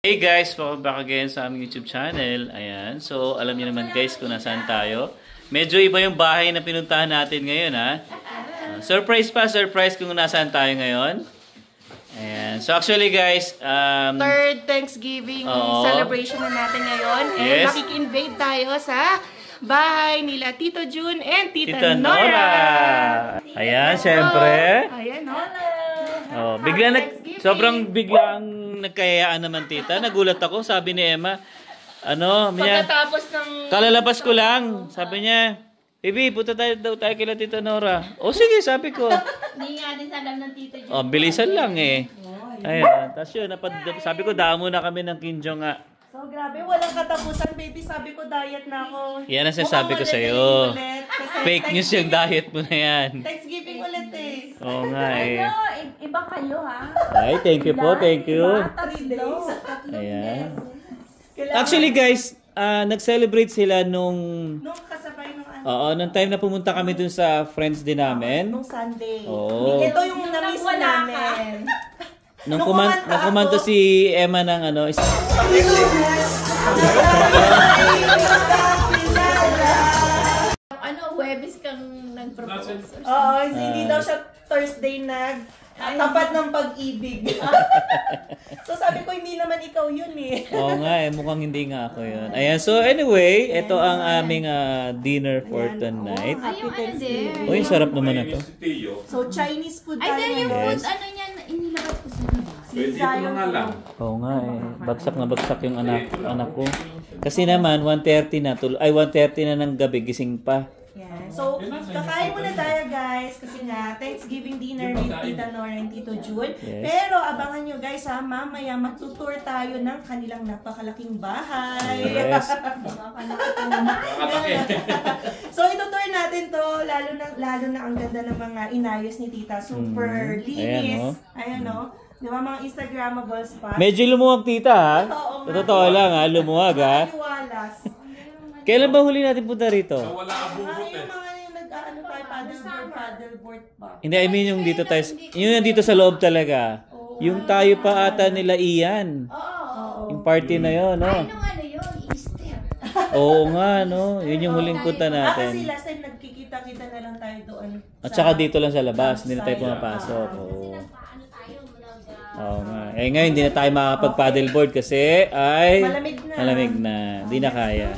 Hey guys, welcome back again sa aming YouTube channel. Ayan, so alam niyo naman guys kung nasaan tayo. Medyo iba yung bahay na pinuntahan natin ngayon ha. Surprise kung nasaan tayo ngayon. Ayan, so actually guys, third Thanksgiving celebration na natin ngayon. And makiki-invade tayo sa bahay nila Tito Jun and Tita Nora. Ayan, syempre. Ayan, no? Sobrang biglang nagkayaan naman tita. Nagulat ako, sabi ni Emma. Pagkatapos ng... Kalalabas ko lang. Sabi niya, Baby, punta tayo kila Tita Nora. O sige, sabi ko. Hindi nga din alam ng Tito Jun. Bilisan lang eh. Ayan. Tapos yun, sabi ko, damo na kami ng kinjo nga. So, grabe, walang katapusan, baby. Sabi ko, diet na ako. Yan ang sinasabi ko sa'yo. Fake news yung diet mo na yan. Thanksgiving ulit eh. Oo nga eh. Iba kayo ha? Ay, thank you po, thank you. 3 days. Ayan. Actually guys, nag-celebrate sila nung kasabay nung nung time na pumunta kami dun sa friends din namin. nung Sunday. Oo. Ito yung na-miss namin. Nung kumanto si Emma ng Huwebes kang nag-propose? Oo, hindi daw siya Thursday tapat ng pag-ibig. So sabi ko, hindi naman ikaw yun eh. Oo nga eh, mukhang hindi nga ako yun. Ayan, so anyway, ito ang aming dinner for tonight. Yung ano din. Uy, sarap naman na to. So Chinese food Ay, tayo. then yung food, ano niyan, inilabas ko sa Zion lang. Oo nga eh, bagsak na bagsak yung anak ko. Kasi naman, 1:30 na, 1:30 na ng gabi, gising pa. Yan. So, kakain muna tayo guys kasi nga Thanksgiving dinner with Tita Nora and Tito Jun. Yes. Pero abangan nyo guys ha, mamaya magtutour tayo ng kanilang napakalaking bahay. Yes. So, itutour natin to, lalo na ang ganda ng mga inayos ni Tita. Super linis. Ayan o. Di ba mga Instagrammables pa? Medyo lumuwag tita ha. Totoo lang ha, lumuwag ha. Iwalas. Kailan ba huli natin punta rito? Wala abubot eh. Yung mga yung nag-ano tayo, paddleboard pa. Hindi, I mean yung dito tayo, yung nandito sa loob talaga. Yung tayo pa ata nila Ian. Oo. Yung party na yun, no? Ano yun? Easter. Oo nga, no? Yun yung huling punta Kasi natin. last time nagkikita-kita na lang tayo doon. At saka dito lang sa labas, hindi na tayo pumapasok. Oo. Oo nga. Eh ngayon, hindi na tayo makakapag-paddleboard kasi ay malamig na. Hindi na kaya.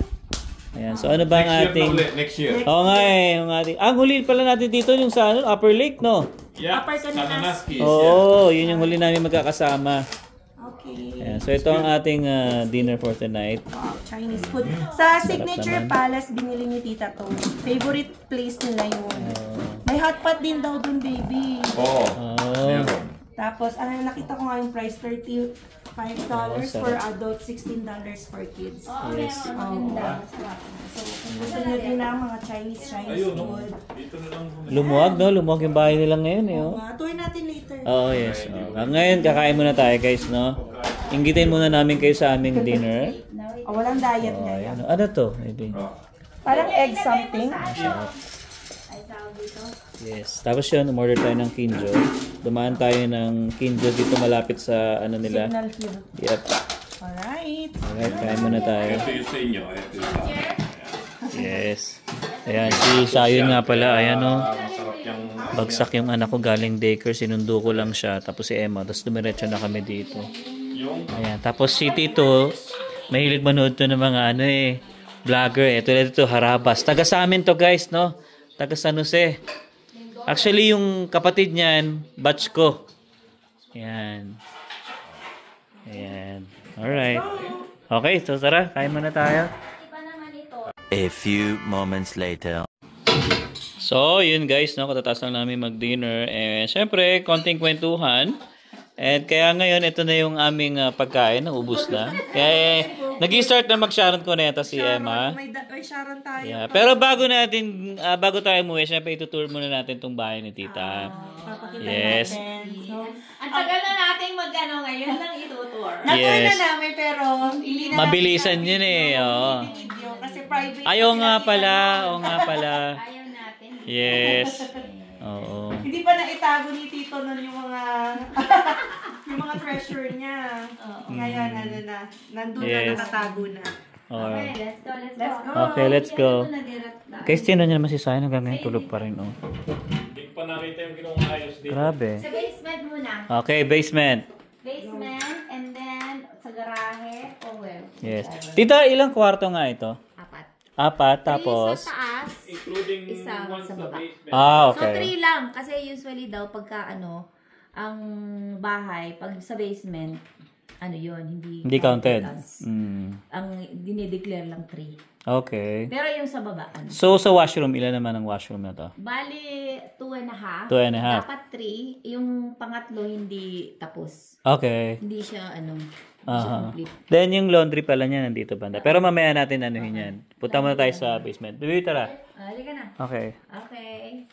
Ayan. So ano ba ang ating... Next year. Oo nga eh. Ang huli pala natin dito yung sa Upper Lake, no? Yeah. Upper Caninas. Oo, yun yung huli namin magkakasama. Okay. Ayan. So ito ang ating dinner for tonight. Wow, Chinese food. Sa Signature Palace, binili ni Tita to. Favorite place nila yun. May hotpot din daw dun, baby. Oo. Oh. Tapos, nakita ko nga yung price, $35 for adult, $16 for kids. Yes. So, kung gusto nyo din na mga Chinese food. Lumuwag, no? Lumuwag yung bahay nila ngayon, eh. Oh. Tour natin later. Oo, yes. Ngayon, kakain muna tayo, guys, no? Inggitin muna namin kayo sa aming dinner. Walang diet ngayon. Ano to? Maybe. Parang egg something. Yes. Tapos yun, umorder tayo ng kinjo. Dumaan tayo ng kinjo dito malapit sa ano nila. Signal Hill. Yep. Alright. Alright, kain muna tayo. Ito yung sa inyo. Yes. Ayan, si Sayon nga pala. Ayan o. Bagsak yung anak ko galing daycare. Sinundo ko lang siya. Tapos si Emma. Tapos dumiretso na kami dito. Ayan. Tapos si Tito, mahilig manood to ng mga vlogger. Ito Harabas. Taga sa amin to guys, no? Taga San Jose. Actually, yung kapatid niyan, batch ko. Ayan. Ayan. Alright. Okay, so tara. Kain muna tayo. A few moments later. So, yun guys, no? Katataas lang namin mag-dinner. Siyempre, konting kwentuhan. And kaya ngayon, ito na yung aming pagkain. Ubus na. Kaya, nag-start na mag-Sharon Cuneta si Emma. May Sharon tayo. Yeah. Pero bago tayo umuwi, syempre itutour muna natin itong bahay ni Tita. Yes. Ang tagal na natin ngayon lang itutour. Natuloy na namin pero hindi na mabilisan yun eh. Oo. Kasi private. Ayaw nga pala. Ayaw natin. Yes. Oo. Hindi pa naitago ni Tito nun yung mga Yung mga treasure niya. Ngayon, ano na, nandun na, Yes. nakatago na. Okay, let's go, let's Let's go. go. Okay, let's go. Ito na direct na. Guys, sino niya naman si Sayan? Hanggang ngayon tulog pa rin, oh. Hindi pa nakita yung ginawang ayos dito. Grabe. Sa basement muna. Okay, basement. Basement, and then sa garahe, oh well. Yes. Tita, ilang kwarto nga ito? 4. 4, tapos? 3 sa taas, Including isa one sa sa baba. basement. Ah, So, 3 okay. lang. Kasi usually daw, pagka ang bahay, pag sa basement, hindi Counted. as- Mm. Ang dinideclare lang 3. Okay. Pero yung sa baba, So, sa washroom, ilan naman ang washroom na to? Bali, 2.5. 2.5. Dapat 3. Yung pangatlo, hindi tapos. Okay. Hindi siya, hindi siya Aha. complete. Then, yung laundry pala niya nandito banda. Pero mamaya natin anuhin yan. Punta muna tayo sa basement. Bibi, tara. Halika na. Okay. Okay.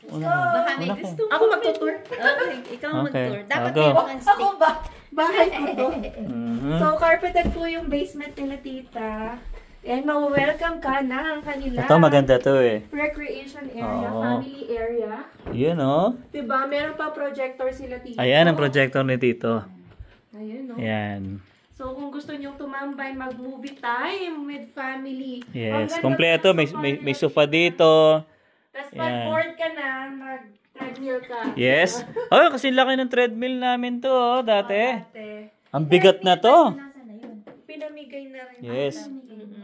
Una Baka may ka. gusto mo. Ako magtutour. Okay, ikaw Okay. mag-tour. Dapat Go. meron kang stick. Ako ba? Bahay ko to. Mhm. So, carpeted po yung basement nila, tita. And ma-welcome ka na ang kanila. Ito, maganda to eh. Recreation area, Oo. family area. Yun, oh. Diba? Meron pa projector sila, tita. Ayan ang projector ni Tito. Ayun, no? Ayan. So, kung gusto nyo tumambay, mag-movie time with family. Yes. Ang ganda Kompleto. ng May sofa sofa nila. dito. Tapos Yan. pag bored ka na, mag-treadmill ka. Yes. Oh, kasi laki ng treadmill namin to, oh, dati. Ate, Ang bigat na to. Nasaan na yun? pinamigay na rin. Yes.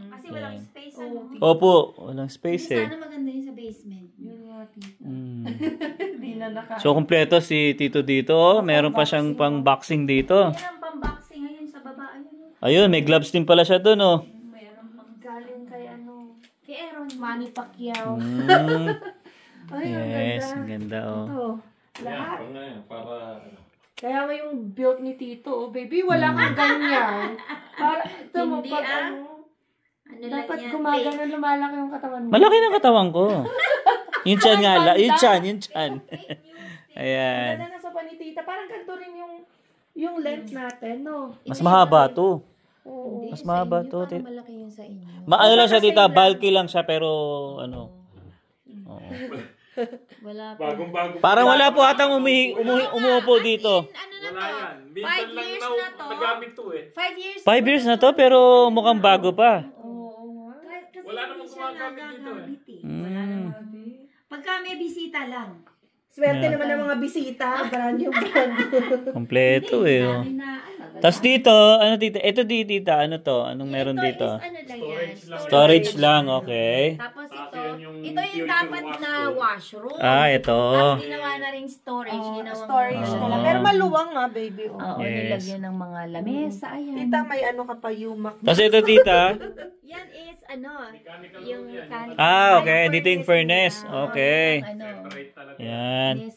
Kasi walang space, Opo, walang space eh. Sana maganda yun sa basement. Yun nga, tita. Mm. Hindi na naka... So, kompleto si Tito dito. Oh. Meron pa siyang pang boxing dito. Yan ang pang-boxing ngayon sa baba. Ayun. Ayun, may gloves din pala siya doon, oh. Mayroon pang Galing kay ano. kay Aaron Manny Pacquiao. Mm. Ay, ang Yes, ganda. ang ganda, oh. Ito. Yan, Lahat. pang ngayon, para... Kaya nga yung build ni Tito, oh, baby, wala kang ganyan. Para, ito mo, Hindi, pag ah. ano, Ano lang dapat yan? gumagano, lumalaki yung katawan mo. Malaki ng katawan ko. Yung chan nga, yung chan. Ayan. Ganda na sa panitita. Parang ganito rin yung length natin, no? Mas mahaba to. Oo. Mas mahaba to. Parang malaki yun sa inyo. Ano lang siya, tita, bulky lang siya, pero ano. Oo. Wala pa. Bagong-bago. Parang wala po atang umuupo dito. Ano na Wala to? yan. 5 Minsan lang years na na to. nagamit to eh. 5 years. 5 years na to, pero mukhang bago pa. Oo. Kasi Wala hindi namang siya gumagamit dito eh. nagagamit eh. Wala Mm. namang. Pagka may bisita lang. Swerte naman ng mga bisita. Brand new brand. Kompleto eh. Oh. Sabi na, Tapos dito, ano tita? Ito di tita, ano to? Anong meron ito dito? is ano lang yan. Storage lang, okay. Tapos Tapos ito, yan yung ito yung future dapat na washroom. washroom. Ah, ito. Tapos ginawa na ring storage. Ginawa Storage Oo. na lang. Pero maluwang nga, baby. Oh. Oo, Yes. nilagyan ng mga lamesa. Ayan. Tita, may ano ka pa, yumak. Tapos ito tita. Yan is ano, Mechanical yung room yan. mechanical. Ah, okay. Dito yung furnace. Okay. Ano, Separate talaga. Yan. may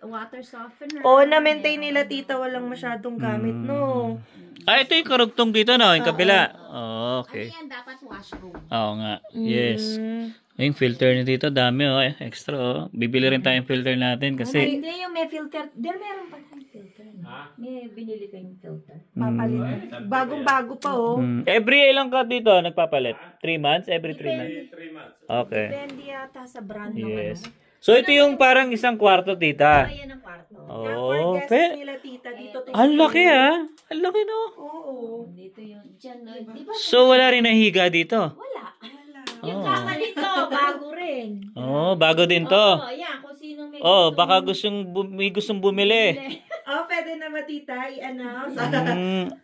water softener. Oo, na-maintain nila, tita. Walang masyadong gamit, no? Ah, ito yung karugtong dito, no? Yung kabila. Oh, Ano okay. yan, dapat washroom. Oo nga. Yes. Yung filter ni dito, dami oh. Extra oh. Bibili rin tayong filter natin kasi... Hindi yung may filter. Meron pa tayong filter. Ah. May binili kayong filter. Papalit. Bagong-bago pa, oh. Every ilang ka dito nagpapalit? 3 months? Every 3 months? 3 months. Okay. Depende yata sa brand ng Yes. ano. So ito yung parang isang kwarto, tita. Ayan ang kwarto. Oh, For guests nila, tita, dito. ang laki ah. Ang laki no. Oo. Dito yung, dyan, di ba? So wala rin nahiga dito. Wala. Yung kama nito, bago rin. Oh, bago din to. Oh, yan, kung sino may Oh, gusto. baka may gustong bumili. Oh, pwede naman, tita, i-announce.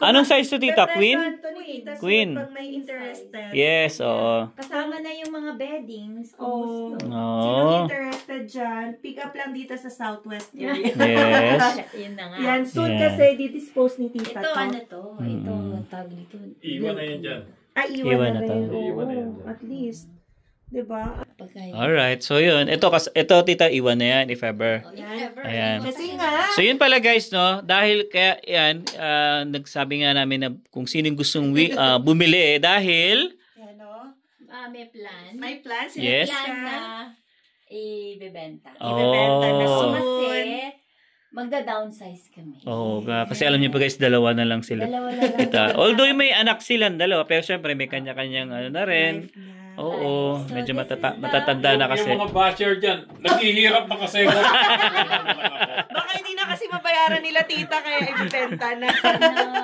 Anong size to, tita? Queen? Queen. Queen. Pag may interested. Yes, oo. Kasama na yung mga beddings. Kung Oh. gusto. Sinong Oh. interested dyan, pick up lang dito sa Southwest area. Yes. Yun na nga. Yan, soon Yan. kasi di-dispose ni tita Ito, to. ano to? Ito, tag dito. Iwan na yan dyan. Ay, Iwan iwan na na to. rin. Iwan na yan. Oo, at least. Diba? Pagkain. Alright, so yun. Ito, tita, iwan na yan if ever. Ayan. Kasi nga, So yun pala guys, no? Dahil kaya yan, nagsabi nga namin na kung sinong gustong bumili dahil ano, May plan. may plans. Yes. Plan na ibebenta. Ibebenta na Oh. soon. Kasi magda-downsize kami. kasi alam niyo pa guys, dalawa na lang sila. Dalawa lang. Kita. Although may anak silang dalawa, pero syempre may kanya-kanyang ano na rin. Oo, So, medyo this is the- matatanda na kasi. Yung mga basher dyan, naghihirap na kasi. Baka hindi na kasi mabayad nababayaran nila tita kaya ibibenta na.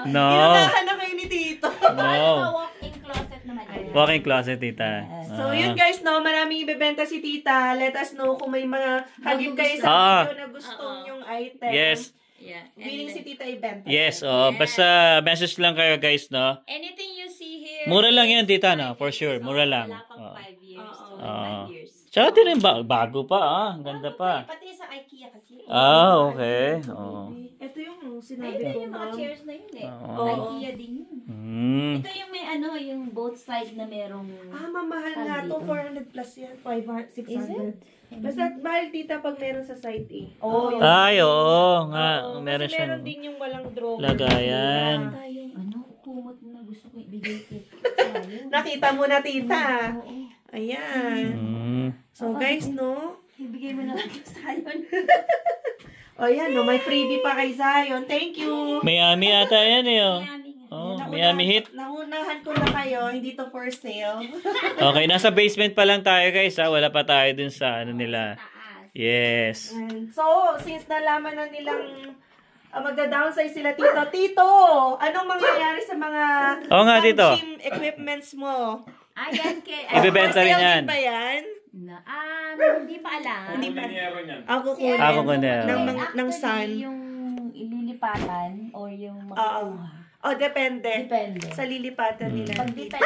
No. Inunahan na kayo ni tito. No. Walk-in closet naman yan. Walk-in closet, tita. So yun guys, no, maraming ibebenta si tita. Let us know kung may mga hagip kayo sa video na gustong yung item. Yes. Yeah. Willing si tita ibenta. Yes, basta message lang kayo guys, no? Anything you see here. Mura lang yan, tita, no? For sure, mura lang. Wala pang 5 years. Oo. 5 years. Tsaka din bago pa, Ganda pa. Pati sa IKEA kasi. Okay. Ito yung sinabi Ito ko, yung mga ma'am. chairs na yun eh. Oo. IKEA din yun. Ito yung may yung both side na merong... Mamahal nga to. 400 plus yan. 500, 600. Basta mahal tita pag meron sa site eh. Ay, oo nga. Oo, Meron kasi siyang meron din yung walang drawer. lagayan. Yung kumot na gusto ko ibigay ko. Nakita mo na tita. Ayan. So guys, no? Ibigay mo na lang sa yun. O yan, no? May freebie pa kay Zion. Thank you. Miami ata yan eh, Miami Heat. Naunahan ko na kayo. Hindi to for sale. Okay, nasa basement pa lang tayo guys, Wala pa tayo dun sa nila. Yes. And so, since nalaman na nilang magda-downsize sila, Tito, anong mangyayari sa mga Oo nga, Tito. gym equipments mo? Ayan kay... Ibebenta rin yan. Ba yan? Hindi pa alam. Hindi pa. Dinero niyan. Ako kukunin. Ako kukunin. Ng sun. Yung ililipatan or yung makukuha. Oh, depende. Depende. Sa lilipatan nila. Pag-depende sa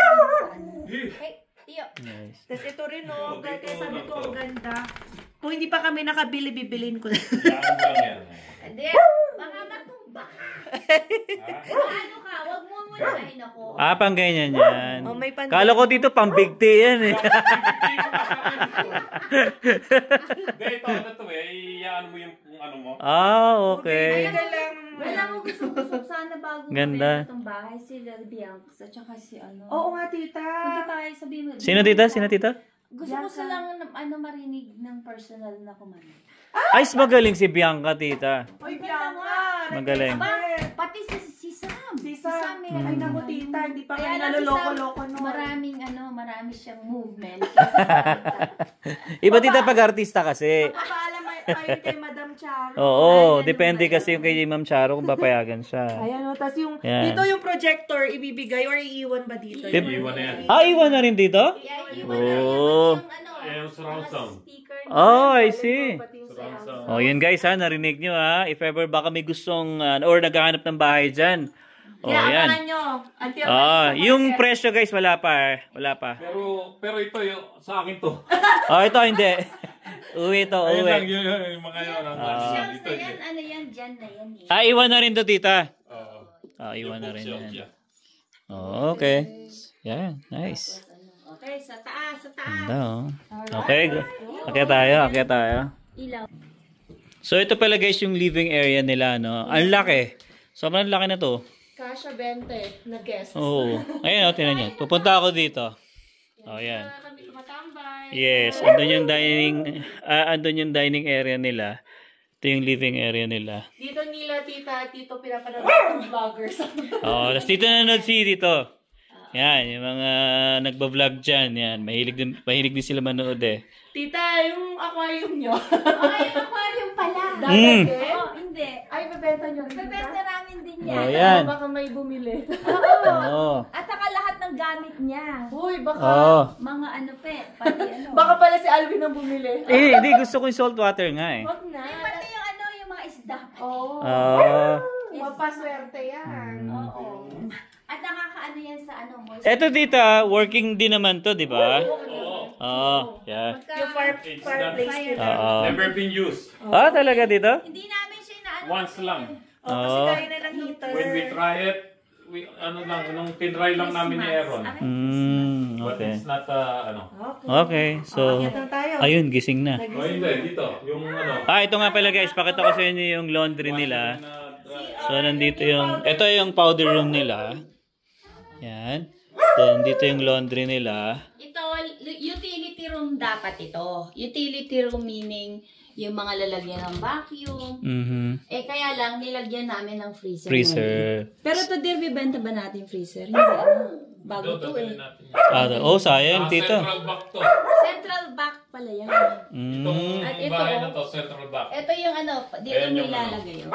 ano. Hey, tiyo. Nice. Tapos ito rin, no? Kaya sabi ko, ang ganda. Kung hindi pa kami nakabili, bibilin ko na. Yan lang yan. Hindi. Baka matumba ka. Ano ka? Wag mo muna. Ay, nako. Pang ganyan yan. Oh, may pandemic. Kala ko dito pang big tea yan eh. Hindi, ito ano to iyaan mo yung ano mo. Okay. Wala mo gusto sana bago Ganda. kami itong bahay sila Bianca at saka si ano. Oo nga, tita. Punta tayo sabihin mo. Sino tita? Sino tita? Gusto ko silang marinig ng personal na kumano. Ay, magaling si Bianca, tita. Oy, Bianca. Magaling. Pati si Sam. Si Sam. eh. Ay, naku, tita. Hindi pa Kaya kayo lang si Sam, naloloko-loko nun. marami siyang movement. Iba tita pag artista kasi. Papaalam kayo kay Madam Charo. Oo, depende kasi yung kay Ma'am Charo kung papayagan siya. Ayan, o. Tapos yung, Yan. dito yung projector, ibibigay or iiwan ba dito? Iwan na yan. Iwan na rin dito? Oh. Yung surround sound. I see. Surround sound. Yun guys narinig nyo If ever baka may gustong or naghahanap ng bahay dyan. Yan. Abangan nyo. Until Yung presyo guys, wala pa. Wala pa. Pero ito yung sa akin to. Ito hindi. Uwi to, Ayun lang uwi. yung mga yun. Shells na yan, ano yan, dyan na yan eh. Iwan na rin to, tita. Oo. Iwan na rin Shelf yan. yan. Okay. Yeah, nice. Okay, sa taas. Ganda, Okay. Akyat tayo. Ilaw. So, ito pala guys yung living area nila, no? Ang laki. Sobrang laki na to. Kasha 20 na guests. Oo. Ayun, tinan nyo. Pupunta ako dito. Yan. Kami tumatambay. Yes, andun yung dining area nila. Ito yung living area nila. Dito nila, tito, pinapanood ng vloggers. Tapos dito nanonood si dito. Yan, yung mga nagba-vlog dyan. Yan, mahilig din sila manood eh. Tita, yung aquarium nyo. Yung aquarium pala. Dagat Hindi. Ay, bebenta nyo. Bebenta namin din yan. Yan. Baka may bumili. Oo. At saka lahat ng gamit niya. Uy, baka... Mga pati Baka pala si Alvin ang bumili. Hindi, gusto ko yung salt water nga eh. Wag na. Pati yung mga isda. Mapaswerte yan. Oo. At nakakaano yan sa Eto tita, working din naman to, di ba? Yeah. Yung fireplace nila. Never been used. Talaga dito? Hindi namin siya Once lang. Kasi kaya na ng heater. When we try it, nung tinry lang namin ni Aaron. But Okay. it's not, Okay, so, ayun, gising na. hindi, dito. Yung Ito nga pala guys, pakita ko sa inyo yung laundry nila. So, nandito ito yung powder room nila. Yan. Then, dito yung laundry nila. Ito, utility room dapat ito. Utility room meaning yung mga lalagyan ng vacuum. Kaya lang, nilagyan namin ng freezer. Pero to dear, bibenta ba natin freezer? Hindi, bago to eh. Sayang, tito. Central back to. Central back pala yan. At ito, bahay na to, central back. ito yung dito mo ilalagay yun.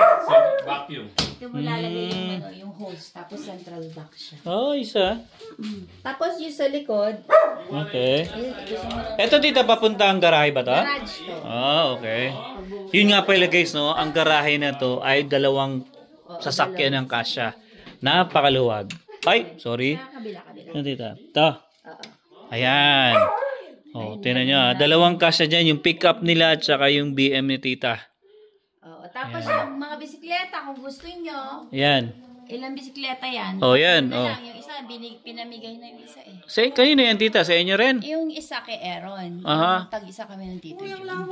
Vacuum. Dito mo ilalagay yung hose, tapos central back siya. Isa. Tapos yung sa likod, Okay. Ito, tita, papunta ang garahe ba to? garage to. Okay. Yun nga pala guys, no? Ang garahe na to ay 2 sasakyan ng kasya. Napakaluwag. Ay, sorry. Kabila. Ano, tita? Ito. Ayan. Tingnan nyo. 2 kasya dyan. Yung pick-up nila at saka yung BM ni tita. Tapos yung mga bisikleta, kung gusto nyo, Ayan. ilang bisikleta yan? Yan. Yun na lang, yung isa, pinamigay na yung isa eh. Kanino yan, tita? Sa inyo rin? Yung isa kay Aaron. Aha. Tag-isa kami ng tito.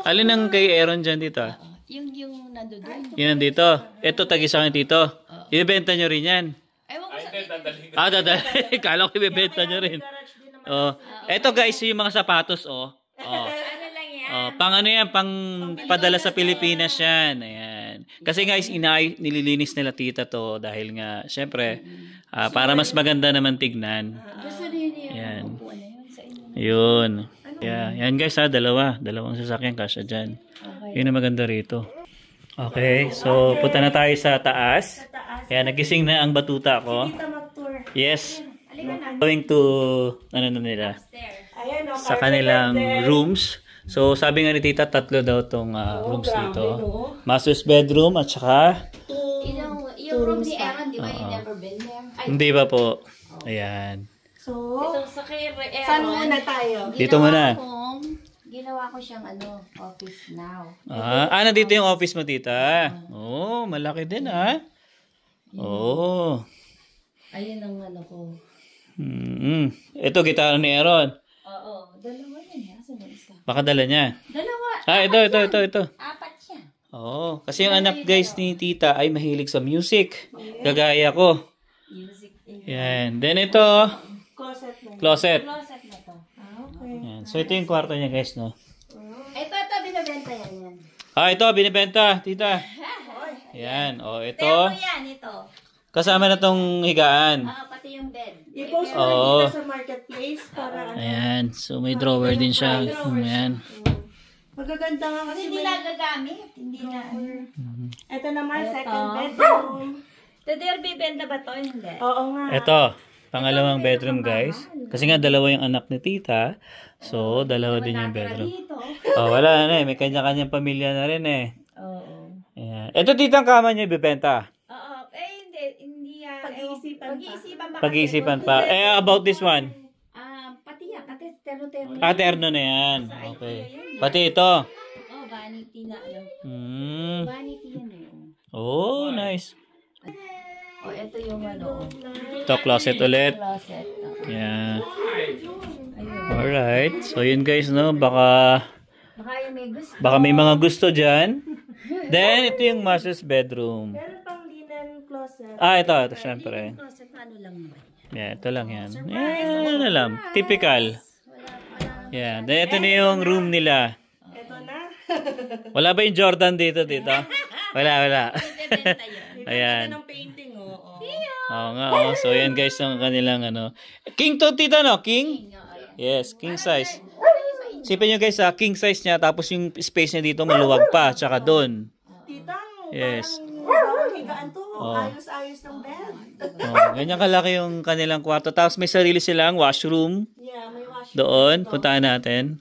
Alin ang kay Aaron dyan, tita? Yung nandoon. Yan dito. Ito, tag-isa kang tito. Ibebenta nyo rin yan. Ewan ko sa Dadali. Kala ko ibebenta nyo rin. Eto guys, yung mga sapatos, ano lang yan. pang ano yan, pang padala sa Pilipinas yan. Ayan. Kasi guys, nililinis nila tita to dahil nga, syempre, para mas maganda naman tignan. Gusto niyo yung Ayan. upuan na yun sa inyo. Yun. Yeah. Yan guys dalawang sasakyan kasya dyan. Yun ang maganda rito. Okay, so punta na tayo sa taas. Kaya nagising na ang batuta ko. Tita, mag-tour. Yes. Going to, ano na nila, Ayan, sa kanilang rooms. So, sabi nga ni tita, 3 daw tong rooms dito. Master's bedroom at saka, Yung room ni Aaron, di ba? You never been there? Ay, hindi ba po? Ayan. So, ito sa kay Aaron. saan muna tayo? Dito muna. Ginawa ko siyang office now. Nandito yung office mo, tita. Malaki din, Ayun ang ko. Ito, gitara ni Aaron. Oo, dalawa yan. Asan yung isa? Baka dala niya. Dalawa. Ito. Apat siya. Kasi yung anak guys ni tita ay mahilig sa music. Kagaya ko. Music. Yan. Then ito, closet. Closet na to. Okay. Yan. So ito yung kwarto niya guys, no? Ito, binibenta yan. Ito, binibenta, tita. Yan. Ito. Pero yan, ito. Kasama na tong higaan. Pati yung bed. I-post mo na dito sa marketplace para Ayan. So may drawer din siya. Ayan. magaganda nga kasi Hindi nagagamit. Hindi na. Ito naman, second bedroom. Today, bibenta ba to? Hindi. Oo nga. Ito. Pangalawang bedroom guys. Kasi nga 2 yung anak ni tita. So, 2 din yung bedroom. Dito. Wala na eh. May kanya-kanyang pamilya na rin eh. Oo. Ayan. Ito tita ang kama niya ibibenta. Oo. Hindi yan. Pag-iisipan pa. Pag-iisipan pa. About this one. Pati yan. Pati terno-terno. Terno na yan. Okay. Pati ito. Vanity na. Vanity yan Nice. ito yung Ito, closet ulit. closet. Yeah. Alright. So, yun guys, no? Baka may mga gusto dyan. Then, ito yung master's bedroom. Meron pang linen closet. Ito, syempre. Closet na lang naman. Yeah, ito lang yan. Yan na lang. Typical. Yeah. Then, ito na yung room nila. Ito na. Wala ba yung Jordan dito? Wala. Ayan. Ng painting, Oo nga, So, yan guys, ang kanilang King to, tita, no? King? Yes, king size. Sipin nyo guys, king size niya, tapos yung space niya dito maluwag pa, tsaka doon. Titang, Yes. parang higaan to. Ayos-ayos ng bed. Ganyan kalaki yung kanilang kwarto. Tapos may sarili silang washroom. Yeah, may washroom. Doon, puntahan natin.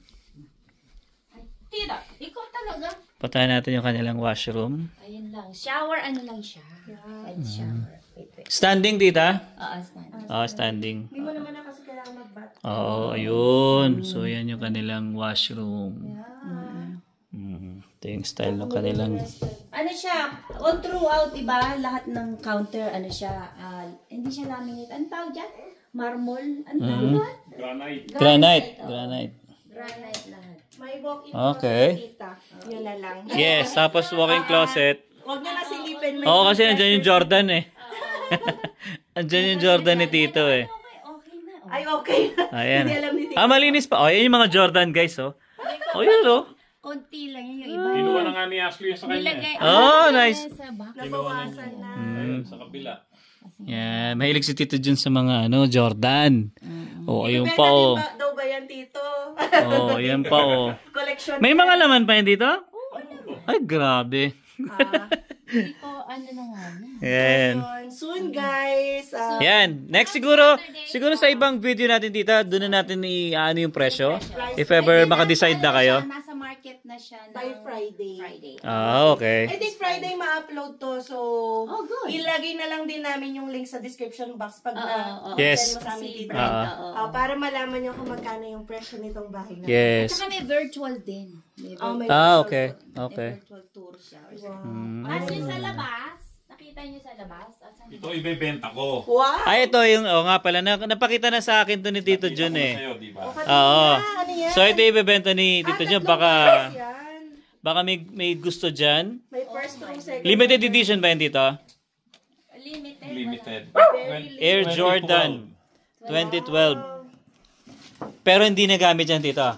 Tira, ikaw talaga. Puntahan natin yung kanilang washroom. Ayun lang. Shower, lang siya. Head shower. Wait. Standing, tita? Stand. Standing. Hindi mo naman na kasi kailangan mag-bath. Ayun. So, yan yung kanilang washroom. Ito yung style ng kanilang... Siya, all throughout, diba? Lahat ng counter, siya, hindi siya laminate. Ano tawag dyan? Marble? Ano tawag dyan? Granite lahat. May walk-in Okay. closet, tita. Yun na lang. Yes, tapos walk-in closet. Huwag niya na silipin. Kasi nandiyan yung Jordan eh. Andyan yung Jordan ni Tito eh. Okay na. Ay, okay. Ayan. Hindi alam ni Tita. Malinis pa. Yan yung mga Jordan, guys, oh. Yun, oh. Konti lang yan yung iba. Kinuha na nga ni Ashley yung sa kanya. Nilagay. Nice. Sa back. Nabawasan na. Ayun, sa kabila. Yan. Mahilig si Tito Jun sa mga, Jordan. Ayun pa, oh. Ibenta din daw ba yan, Tito? Yan pa, oh. Collection. May mga laman pa yan dito? Ay, grabe. Hindi ko, ano na nga. Yan. Soon, guys. Yan. Next siguro sa ibang video natin, tita, doon na natin i-ano yung presyo. If ever makadecide na kayo. Nasa market na siya By Friday. Okay. I think Friday ma-upload to. So, good. ilagay na lang din namin yung link sa description box pag Yes. send mo sa amin dito. Oo. Para malaman nyo kung magkano yung presyo nitong bahay na. Yes. Tsaka may virtual din. May Okay. Okay. Virtual tour siya. Wow. Yung sa labas, nakita niyo sa labas? Ito ibebenta ko. Wow! Ay, ito yung, nga pala, napakita na sa akin to ni Tito Jun eh. Sa'yo, di ba? Oo. Ano yan? So, ito ibebenta ni Tito Jun. Tatlong price yan. Baka may gusto dyan. May first to second. Limited edition ba yun dito? Limited. Air Jordan 2012. Pero hindi nagamit yan, Tito.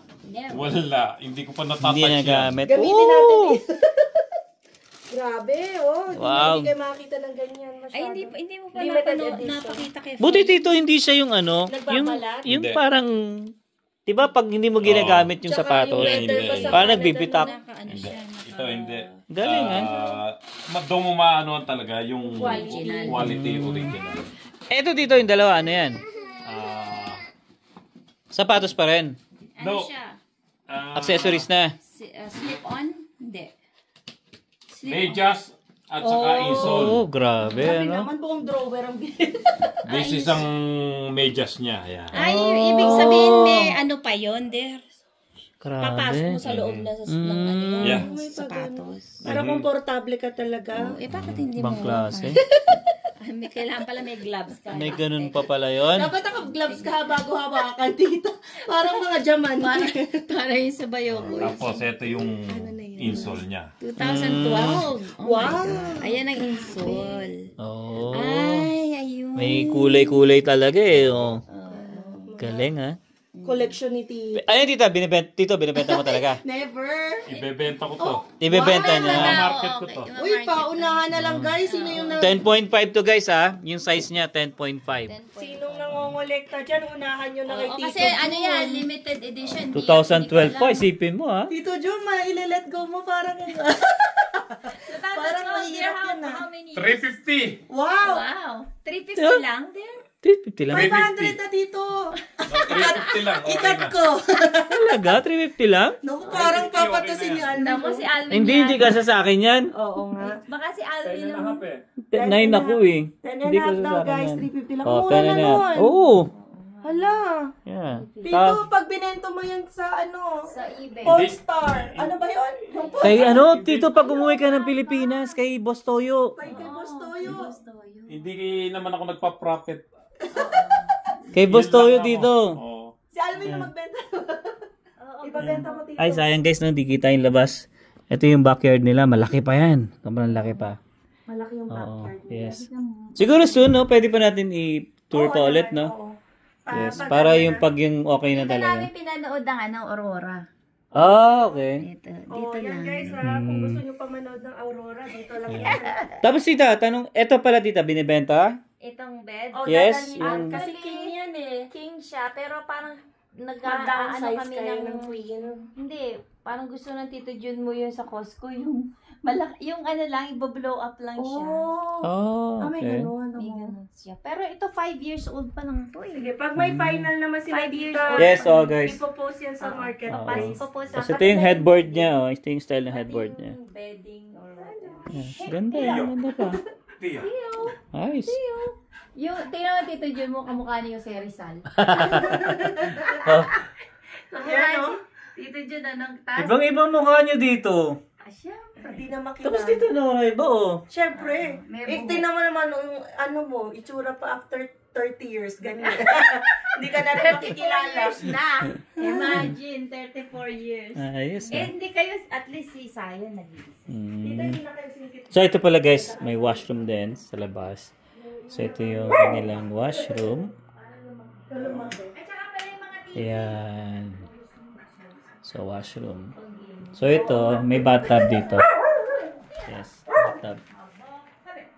Wala. Hindi ko pa Hindi natatouch yan. nagamit. Gamitin natin dito. Grabe, Wow. Hindi kayo makakita ng ganyan masyado. Ay, hindi mo pa Limited edition. napakita kay Buti, Tito, hindi siya yung Nagbabalat? yung Hindi. parang, di ba pag hindi mo ginagamit yung Tsaka sapatos, yung leather pa sa parang kanan, nagbibitak. Nakaano siya. Ito hindi. Galing, Doon mo maanoan talaga yung Original. quality original. Eto, Tito, yung dalawa, ano yan? Ah, Sapatos pa rin. Ano No. siya? Accessories na. Slip-on? Hindi. medyas at saka insole. Grabe, Sabi ano? naman buong drawer ang binili. This is ang medyas niya. Ayan. Ay, ibig sabihin may ano pa yun, der. Papasok mo Grabe. sa loob na ng ano yun, Yeah. sapatos. Para komportable ka talaga. Bakit hindi Ibang mo? klase. May kailangan pala may gloves ka. May ganun pa pala yun. Dapat naka-gloves ka bago hawakan dito. Parang mga jaman. Para yung sa bayo ko. Tapos ito yung insole niya. 2012. Oh Wow. my God. Ayan ang insole. Oh. Ay, ayun. May kulay-kulay talaga eh. Oh. Galing, ha? Collection ni Tito. Ayun, Tito, binibenta mo talaga. Never. Ibebenta ko to. Ibebenta niya. Market ko to. Uy, paunahan na lang guys. Sino yung 10.5 to, guys, ha? Yung size niya, 10.5. Sinong nangongolekta dyan? Unahan nyo na kay Tito Kasi ano Jun. yan, limited edition. 2012 pa, isipin mo, ha? Tito Jun, ile-let go mo parang parang mahirap yan ah. 350. Wow! Wow. 350 lang din. 350 lang. 500 na dito. 350 lang. Okay Ikat na. ko. Talaga? 350 lang? Naku, parang papatasin ni Alvin. Naku, si Alvin Hindi kasi sa akin yan. Oo nga. Baka si Alvin ang... 9 ako eh. 10 Hindi and a kasi half daw sa akin guys, yan. 350 lang. Oh, Mura 10 na and a half. nun. Oo. Hala. Yeah. Tito, pag binento mo yan sa ano, Sa eBay. Polestar. Ano ba yun? Yung Kay ano, Tito, pag umuwi ka ng Pilipinas, kay Boss Toyo. Kay Boss Toyo. Hindi naman ako nagpa-profit. Kay Boss Toyo, Yun lang ako. Tito. Oo. Si Alvin na magbenta. Ipabenta mo, Tito. Ay, sayang guys, no, di kita yung labas. Ito yung backyard nila, malaki pa yan. Sobrang laki pa. Malaki yung Oo, backyard. yes. Siguro soon, no, pwede pa natin i-tour pa ulit, no? Oo. Yes, para yung pag yung okay na Ito namin talaga. pinanood ng ano, Aurora. Okay. Dito Oh, yan lang. guys ha, kung gusto nyo pa manood ng Aurora, dito lang yan. Tapos tita, tanong, eto pala tita, binibenta? Itong bed. Oh, Yes, dadalhin- yung- kasi king yan eh. King siya, pero parang Mag-downsize kami kayo ng ng queen. Hindi, parang gusto ng Tito Jun mo yun sa Costco, yung malaki, yung ano lang, i-blow up lang siya. Oh, Oh, may okay. ganun. May ganun siya. Pero ito 5 years old pa lang to eh. Sige, pag may final naman sila 5 years dito, old. Yes, oh guys. ipopost yan sa market. Oo. Papas po sa Tapos ito yung headboard niya, oh. Ito yung style ng headboard niya. bedding or whatever. Yes, ganda, ganda pa. Tiyo. Nice. Yung, tingnan mo Tito Jun mo, kamukha niyo si Rizal. Oh, Yan o. Tito Jun, anong taas? ibang mukha niyo dito. Asya. Hindi na Tapos makilala. dito na iba, oh. Siyempre. May Tingnan mo naman yung ano mo, itsura pa after 30 years. Ganyan. Hindi ka na rin 34 makikilala. years na. Imagine, 34 years. Ayos, Eh, ah. hindi kayo, at least si Sayon nag-iisip. Dito hindi na kayo sinikip. So ito pala guys, may washroom din sa labas. So ito yung kanilang washroom. Ayan. So, washroom. So, ito, may bathtub dito. Yes, bathtub.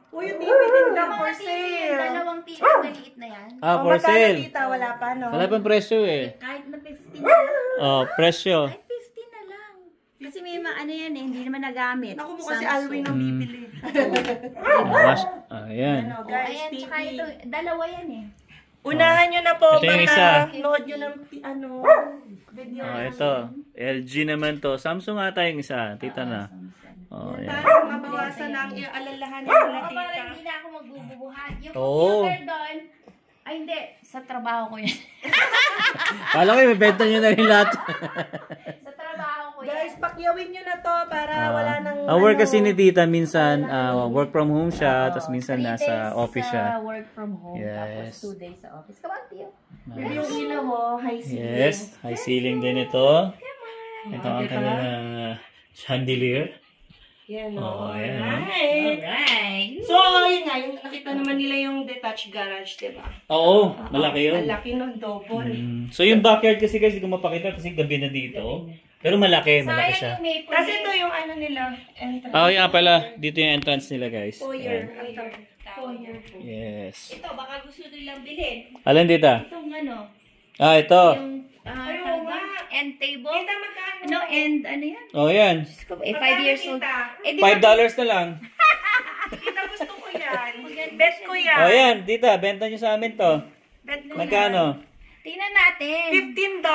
Uy, yung TV din daw for sale. Dalawang TV maliit na yan. Ah, for Magkano, sale. tita? Wala pa, no? Wala pang presyo eh. Kahit na 15 na lang. Oh, presyo. Ay, 15 na lang. Kasi may mga ano yan eh, hindi naman nagamit. Naku mo kasi Alwin ang bibili. Ayan. Ano, guys, Ayan, TV. tsaka ito, dalawa yan eh. Unahan nyo na po Ito yung para isa. nood nyo ng video. Oh, ito. LG naman to. Samsung ata yung isa. Tita na. Oh, ayan. Para mabawasan ang alalahanin nila, O, para tita. hindi na ako magbubuhat. Yung Oo. computer doon, ay hindi, sa trabaho ko yan. Kala ko ibebenta nyo na rin lahat. Sa trabaho ko yan. Guys, pakyawin nyo na to para wala nang... Ang work kasi ni Tita, minsan work from home siya, tapos minsan 3 nasa days office sa siya. work from home, Yes. tapos 2 days sa office. Come on, Tio. Yung ilaw, oh, high ceiling. Yes, high ceiling din ito. Ito ang kanilang chandelier. Yan, Oh, oh. ayan. Alright. Alright. So, yun nga, yung nakita naman nila yung detached garage, diba? Oo, malaki yun. Malaki nun, double. So yung backyard kasi guys, hindi ko mapakita kasi gabi na dito. Pero malaki siya. Sayang yung maple. Kasi ito yung ano nila, entrance. Oh, yan pala. Dito yung entrance nila guys. Foyer. Ayan. Foyer. Yes. Ito, baka gusto nilang bilhin. Alin Tita? Itong ano, Ah, ito. yung Ayaw nga. end table. Tita, magkano? Ano, end, ano yan? Oh, yan. 5 years old. Eh, di $5 na lang. Tita, gusto ko yan. Bet ko yan. Oh, yan. Tita, benta nyo sa amin to. Bet ko yan. Magkano? tingnan natin. $15?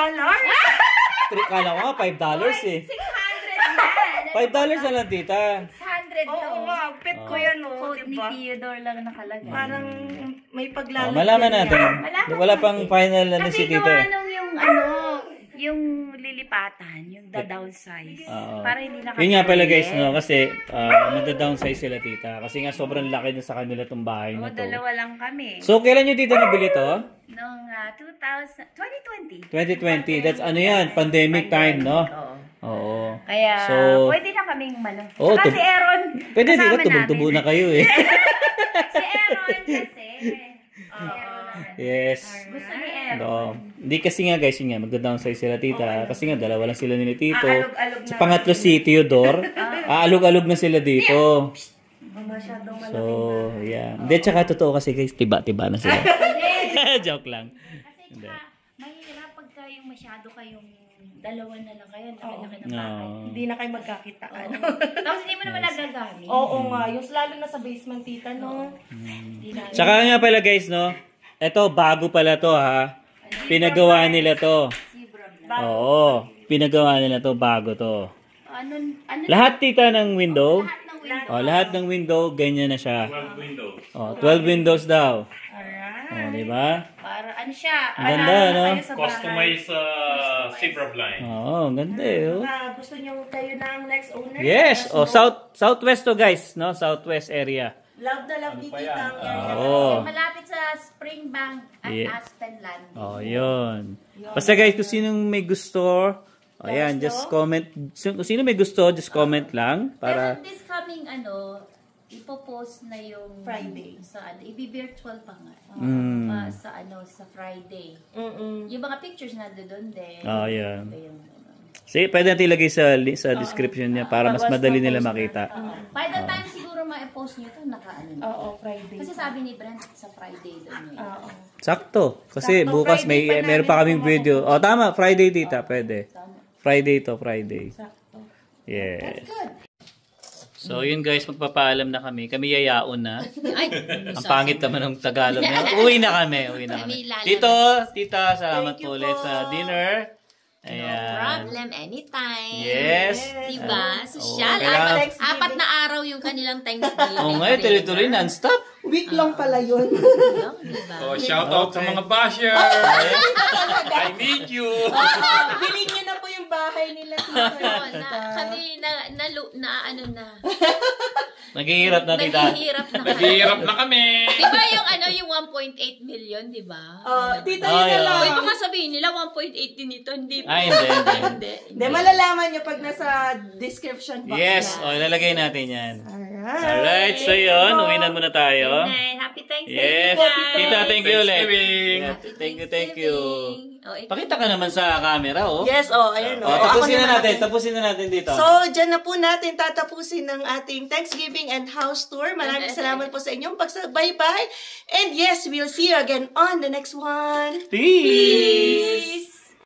Kala ko nga $5 eh. 600 yan. $5 na lang Tita. 600 Oo to. nga, bet ko yan, oh. Code ni Diba? Theodore lang nakalagay. Parang may Oh, paglalagyan. malaman natin. Malaman Wala pang final na Kasi si Tita eh. nung yung ano, yung lilipatan, yung da-downsize. Oo. Para hindi na Yun nga pala guys, no, kasi magda-downsize sila Tita. Kasi nga sobrang laki na sa kanila itong bahay O, na to. dalawa lang kami. So, kailan nyo Tita nabili to? Noong 2020. 2020. That's ano yan, pandemic time, no? Oo. Oo. Kaya, So, pwede na kaming malo. Oo, Saka si Aaron, pwede di kasama ka, tubog-tubo namin. na kayo eh. Si Aaron kasi. Yes. Gusto ni Aaron. No. Hindi kasi nga guys, yun nga, magda-downsize sila Tita. Kasi nga, dalawa lang sila ni Tito. Aalog-alog Sa na. pangatlo si Theodore, aalog-alog na sila dito. Masyadong malaki. So, yeah. Hindi, tsaka totoo kasi guys, tiba-tiba na sila. Joke lang. Kasi tsaka, mahirap pagka yung masyado kayong dalawa na lang kayo, laki-laki ng No. bahay. Hindi na kayo magkakitaan. Tapos hindi mo naman nagagamit. Oo nga, yung lalo na sa basement, tita, no? Hindi na. Tsaka nga pala guys, no? Ito, bago pala to ha. Pinagawa nila to. Oo. Pinagawa nila to, bago to. Ano Lahat Tita ng window. lahat ng window. Oh, lahat ng window, ganyan na siya. 12 windows. Oh, 12 windows daw. Alright. Oh, di ba? Para ano siya? Ang ganda, no? Kayo sa bahay. Customized zebra blind. Oo, ang ganda eh. Oh. Gusto niyo kayo ng next owner? Yes, oh, southwest to guys, no? Southwest area. Love na love ni tita ang area. Oh. Malapit sa Springbank at Yeah. Aspenland. Oh, yun. Basta guys, kung sinong may gusto, ayan, just comment. Kung sino may gusto, just comment lang para Pero this coming ipopost na yung Friday. sa i-virtual pa nga. Sa Friday. Yung mga pictures na doon din. Oh, yan. Ito yung, Sige, pwede natin ilagay sa description niya para mas madali nila makita. by the time siguro ma-post nyo ito, naka-ano na. Oo, Friday. Kasi sabi ni Brent sa Friday doon yun. Oo. Sakto. Kasi Sakto, bukas Friday pa meron pa kaming video. Oh, tama. Friday, Tita. Pwede. Tama. Friday to, Friday. Sakto. Yes. Good. So, yun guys, magpapaalam na kami. Kami yayaon na. Ay, Ang pangit naman ng Tagalog na. Uwi na kami. Kami lalabas. Tito, Tita, salamat Thank you po ulit po. sa dinner. no Ayan. problem, anytime. Yes. Diba? Sosyal. kailangan- Apat na araw yung kanilang Thanksgiving. Oo nga, tuloy-tuloy, non-stop. Week long pala yun. Diba? So, shout out sa mga bashers! I need you! Bilhin niyo na po yung bahay nila, tita. Oo, kami ano na. Naghihirap na, Tita. Naghihirap na kami. Naghihirap na kami! Diba yung 1.8 million, diba? Tita, Oh, yun na yeah. lang. Uy, baka sabihin nila 1.8 din ito. Hindi po. Ay, hindi. Hindi. Hindi, malalaman niyo pag nasa description box. Yes, o, ilalagay natin yan. Alright. Alright, so yun, uwi na muna tayo. Happy Yes. Tita, thank you ulit. Yeah, thank you. Pakita ka naman sa camera, oh. Yes, ayan Tapusin na natin dito. So, dyan na po natin tatapusin ng ating Thanksgiving and house tour. Maraming salamat po sa inyong pagsabaybay. And yes, we'll see you again on the next one. Peace!